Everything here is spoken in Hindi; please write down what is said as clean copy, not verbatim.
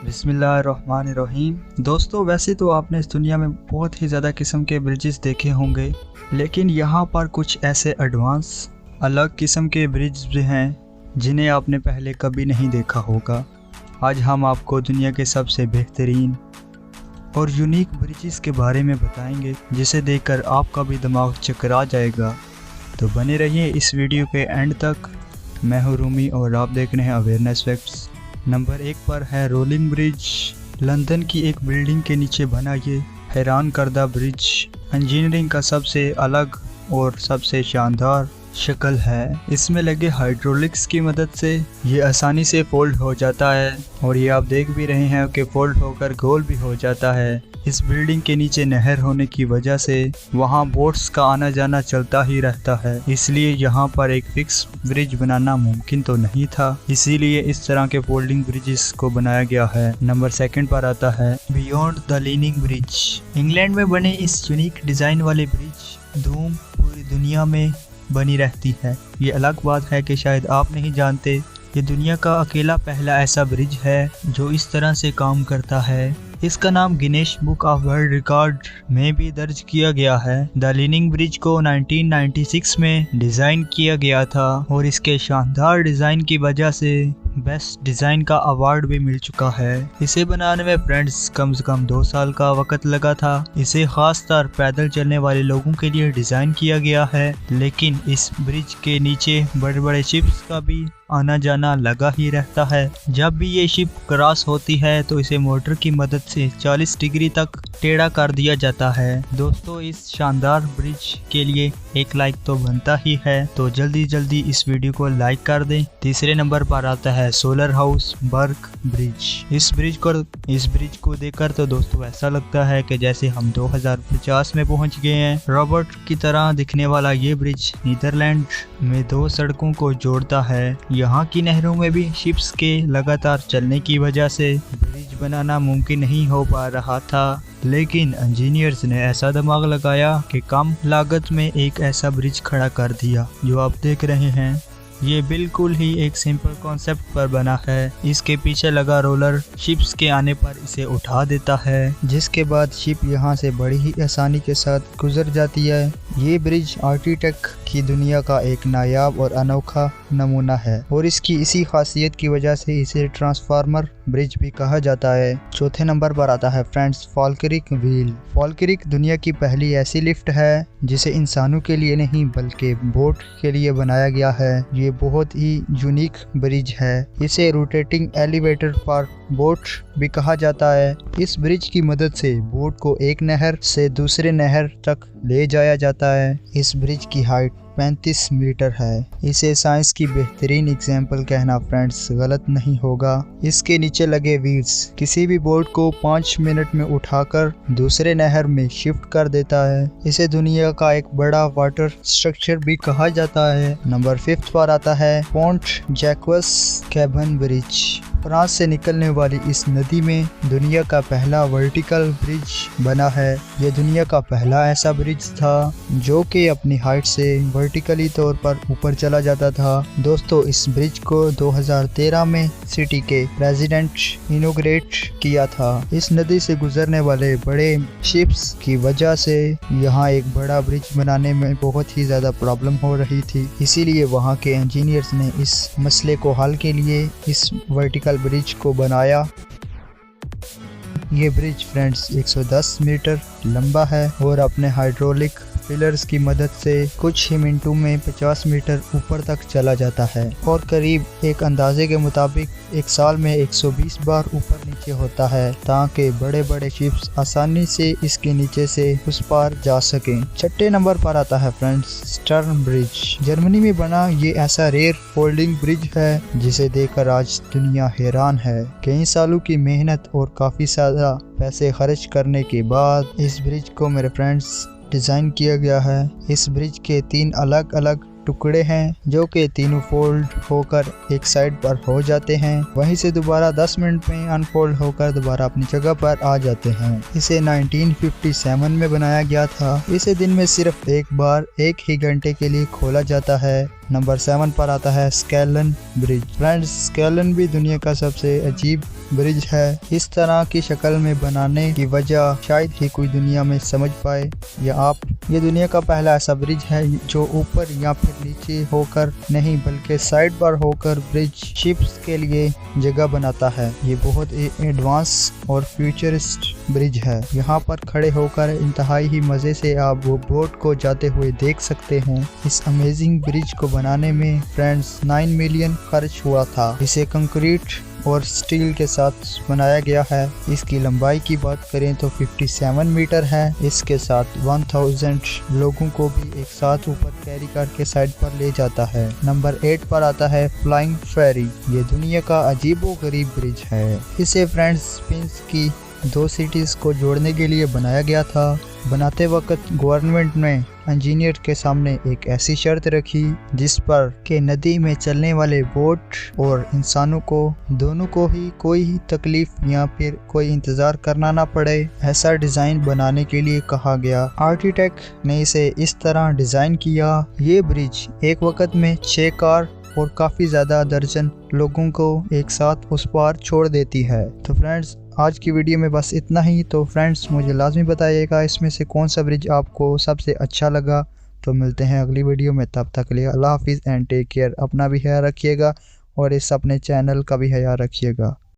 बिस्मिल्लाहिर्रहमानिर्रहीम। दोस्तों, वैसे तो आपने इस दुनिया में बहुत ही ज़्यादा किस्म के ब्रिजेस देखे होंगे, लेकिन यहाँ पर कुछ ऐसे एडवांस अलग किस्म के ब्रिज भी हैं जिन्हें आपने पहले कभी नहीं देखा होगा। आज हम आपको दुनिया के सबसे बेहतरीन और यूनिक ब्रिजेस के बारे में बताएंगे, जिसे देखकर आपका भी दिमाग चकरा जाएगा। तो बने रहिए इस वीडियो के एंड तक। मैं हूँ रूमी और आप देख रहे हैं अवेयरनेस फैक्ट्स। नंबर 1 पर है रोलिंग ब्रिज। लंदन की एक बिल्डिंग के नीचे बना ये हैरान करदा ब्रिज इंजीनियरिंग का सबसे अलग और सबसे शानदार शक्ल है। इसमें लगे हाइड्रोलिक्स की मदद से ये आसानी से फोल्ड हो जाता है और ये आप देख भी रहे हैं कि फोल्ड होकर गोल भी हो जाता है। इस बिल्डिंग के नीचे नहर होने की वजह से वहाँ बोट्स का आना जाना चलता ही रहता है, इसलिए यहाँ पर एक फिक्स ब्रिज बनाना मुमकिन तो नहीं था, इसीलिए इस तरह के फोल्डिंग ब्रिजेस को बनाया गया है। नंबर 2 पर आता है beyond the leaning bridge. England में बने इस यूनिक डिज़ाइन वाले ब्रिज धूम पूरी दुनिया में बनी रहती है। ये अलग बात है कि शायद आप नहीं जानते, ये दुनिया का अकेला पहला ऐसा ब्रिज है जो इस तरह से काम करता है। इसका नाम Guinness book of world record में भी दर्ज किया गया है। द लीनिंग ब्रिज को 1996 में डिज़ाइन किया गया था और इसके शानदार डिज़ाइन की वजह से बेस्ट डिज़ाइन का अवार्ड भी मिल चुका है। इसे बनाने में फ्रेंड्स कम से कम 2 साल का वक्त लगा था। इसे खास तौर पैदल चलने वाले लोगों के लिए डिज़ाइन किया गया है, लेकिन इस ब्रिज के नीचे बड़े बड़े शिप्स का भी आना जाना लगा ही रहता है। जब भी ये शिप क्रॉस होती है तो इसे मोटर की मदद से 40 डिग्री तक टेढ़ा कर दिया जाता है। दोस्तों, इस शानदार ब्रिज के लिए एक लाइक तो बनता ही है, तो जल्दी इस वीडियो को लाइक कर दें। तीसरे नंबर पर आता है सोलर हाउस बर्ग ब्रिज। इस ब्रिज को देखकर तो दोस्तों ऐसा लगता है कि जैसे हम 2050 में पहुंच गए हैं। रॉबर्ट की तरह दिखने वाला ये ब्रिज नीदरलैंड में 2 सड़कों को जोड़ता है। यहाँ की नहरों में भी शिप्स के लगातार चलने की वजह से ब्रिज बनाना मुमकिन नहीं हो पा रहा था, लेकिन इंजीनियर्स ने ऐसा दिमाग लगाया कि कम लागत में एक ऐसा ब्रिज खड़ा कर दिया जो आप देख रहे हैं। ये बिल्कुल ही एक सिंपल कॉन्सेप्ट पर बना है। इसके पीछे लगा रोलर शिप्स के आने पर इसे उठा देता है, जिसके बाद शिप यहाँ से बड़ी ही आसानी के साथ गुजर जाती है। ये ब्रिज आर्किटेक्ट की दुनिया का एक नायाब और अनोखा नमूना है और इसकी इसी खासियत की वजह से इसे ट्रांसफार्मर ब्रिज भी कहा जाता है। चौथे नंबर पर आता है फ्रेंड्स फॉल्केरिक व्हील। फॉल्केरिक दुनिया की पहली ऐसी लिफ्ट है जिसे इंसानों के लिए नहीं बल्कि बोट के लिए बनाया गया है। ये बहुत ही यूनिक ब्रिज है। इसे रोटेटिंग एलिवेटर फॉर बोट भी कहा जाता है। इस ब्रिज की मदद से बोट को एक नहर से दूसरे नहर तक ले जाया जाता है। इस ब्रिज की हाइट 35 मीटर है। इसे साइंस की बेहतरीन एग्जाम्पल कहना फ्रेंड्स गलत नहीं होगा। इसके नीचे लगे व्हील्स किसी भी बोट को 5 मिनट में उठाकर दूसरे नहर में शिफ्ट कर देता है। इसे दुनिया का एक बड़ा वाटर स्ट्रक्चर भी कहा जाता है। नंबर 5 पर आता है पोंट जैक्वस कैबन ब्रिज। फ्रांस से निकलने वाली इस नदी में दुनिया का पहला वर्टिकल ब्रिज बना है। यह दुनिया का पहला ऐसा ब्रिज था जो कि अपनी हाइट से वर्टिकली तौर पर ऊपर चला जाता था। दोस्तों, इस ब्रिज को 2013 में सिटी के प्रेसिडेंट इनॉग्रेट किया था। इस नदी से गुजरने वाले बड़े शिप्स की वजह से यहाँ एक बड़ा ब्रिज बनाने में बहुत ही ज़्यादा प्रॉब्लम हो रही थी, इसीलिए वहाँ के इंजीनियर्स ने इस मसले को हल के लिए इस वर्टिकल ब्रिज को बनाया। ये ब्रिज फ्रेंड्स 110 मीटर लंबा है और अपने हाइड्रोलिक पिलर्स की मदद से कुछ ही मिनटों में 50 मीटर ऊपर तक चला जाता है और करीब एक अंदाजे के मुताबिक एक साल में 120 बार ऊपर नीचे होता है, ताकि बड़े बड़े शिप्स आसानी से इसके नीचे से उस पार जा सकें। 6 नंबर पर आता है फ्रेंड्स स्टर्न ब्रिज। जर्मनी में बना ये ऐसा रेयर फोल्डिंग ब्रिज है जिसे देखकर आज दुनिया हैरान है। कई सालों की मेहनत और काफी ज्यादा पैसे खर्च करने के बाद इस ब्रिज को मेरे फ्रेंड्स डिज़ाइन किया गया है। इस ब्रिज के 3 अलग अलग टुकड़े हैं जो कि तीनों फोल्ड होकर एक साइड पर हो जाते हैं, वहीं से दोबारा 10 मिनट में अनफोल्ड होकर दोबारा अपनी जगह पर आ जाते हैं। इसे 1957 में बनाया गया था। इसे दिन में सिर्फ एक बार 1 ही घंटे के लिए खोला जाता है नंबर 7 पर आता है स्केलन ब्रिज। फ्रेंड्स, स्केलन भी दुनिया का सबसे अजीब ब्रिज है। इस तरह की शक्ल में बनाने की वजह शायद ही कोई दुनिया में समझ पाए या आप। ये दुनिया का पहला ऐसा ब्रिज है जो ऊपर या फिर नीचे होकर नहीं बल्कि साइड पर होकर ब्रिज शिप्स के लिए जगह बनाता है। ये बहुत एडवांस और फ्यूचरिस्ट ब्रिज है। यहाँ पर खड़े होकर इंतहाई ही मज़े से आप वो बोट को जाते हुए देख सकते हैं। इस अमेजिंग ब्रिज को बनाने में फ्रेंड्स 9 मिलियन खर्च हुआ था। इसे कंक्रीट और स्टील के साथ बनाया गया है। इसकी लंबाई की बात करें तो 57 मीटर है। इसके साथ 1000 लोगों को भी एक साथ ऊपर कैरी करके साइड पर ले जाता है। नंबर 8 पर आता है फ्लाइंग फेरी। ये दुनिया का अजीबोगरीब ब्रिज है। इसे फ्रेंड्स स्पेन की 2 सिटीज़ को जोड़ने के लिए बनाया गया था। बनाते वक्त गवर्नमेंट ने इंजीनियर के सामने एक ऐसी शर्त रखी जिस पर के नदी में चलने वाले बोट और इंसानों को दोनों को ही कोई तकलीफ या फिर कोई इंतज़ार करना ना पड़े। ऐसा डिज़ाइन बनाने के लिए कहा गया। आर्किटेक्ट ने इसे इस तरह डिज़ाइन किया। ये ब्रिज एक वक्त में 6 कार और काफ़ी ज़्यादा दर्जन लोगों को एक साथ उस पार छोड़ देती है। तो फ्रेंड्स, आज की वीडियो में बस इतना ही। तो फ्रेंड्स, मुझे लाजमी बताइएगा इसमें से कौन सा ब्रिज आपको सबसे अच्छा लगा। तो मिलते हैं अगली वीडियो में, तब तक के लिए अल्लाह हाफिज़ एंड टेक केयर। अपना भी ख्याल रखिएगा और इस अपने चैनल का भी ख्याल रखिएगा।